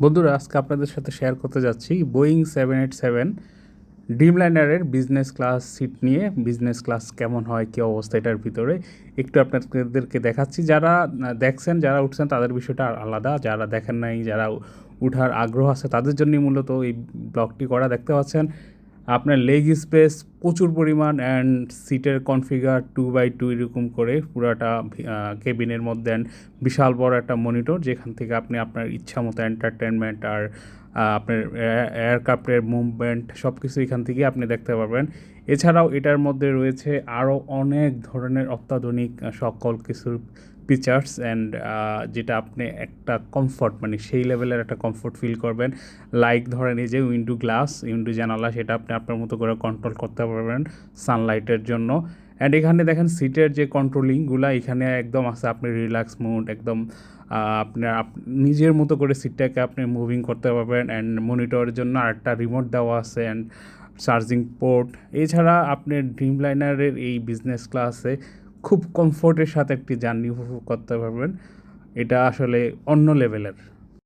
বন্ধুরা, আজকে আপনাদের সাথে শেয়ার করতে যাচ্ছি বোয়িং 787 ড্রিমলাইনারের বিজনেস ক্লাস সিট নিয়ে। বিজনেস ক্লাস কেমন হয়, কী অবস্থা এটার ভিতরে একটু আপনাদেরকে দেখাচ্ছি। যারা দেখছেন, যারা উঠছেন তাদের বিষয়টা আলাদা, যারা দেখেন নাই, যারা উঠার আগ্রহ আছে তাদের জন্যই মূলত এই ব্লগটি করা। দেখতে পাচ্ছেন আপনার লেগ স্পেস প্রচুর পরিমাণ অ্যান্ড সিটের কনফিগার 2x2 এরকম করে পুরাটা কেবিনের মধ্যে বিশাল বড় একটা মনিটর, যেখান থেকে আপনি আপনার ইচ্ছা মতো এন্টারটেনমেন্ট আর আপনার এয়ারক্রাফ্টের মুভমেন্ট সব কিছু এখান থেকে আপনি দেখতে পারবেন। এছাড়াও এটার মধ্যে রয়েছে আরও অনেক ধরনের অত্যাধুনিক সকল কিছুর ফিচার্স অ্যান্ড যেটা আপনি একটা কমফর্ট, মানে সেই লেভেলের একটা কমফর্ট ফিল করবেন। লাইক ধরেন এই যে উইন্ডো জানালা, সেটা আপনি আপনার মতো করে কন্ট্রোল করতে পারবেন সানলাইটের জন্য। অ্যান্ড এখানে দেখেন সিটের যে কন্ট্রোলিংগুলো এখানে একদম আছে, আপনি রিল্যাক্স মুড একদম আপনার নিজের মতো করে সিটটাকে আপনি মুভিং করতে পারবেন। অ্যান্ড মনিটরের জন্য আরেকটা রিমোট দেওয়া আছে অ্যান্ড চার্জিং পোর্ট। এছাড়া আপনি ড্রিমলাইনারের এই বিজনেস ক্লাসে খুব কমফোর্টের সাথে একটি জার্নি উপভোগ করতে পারবেন। এটা আসলে অন্য লেভেলের।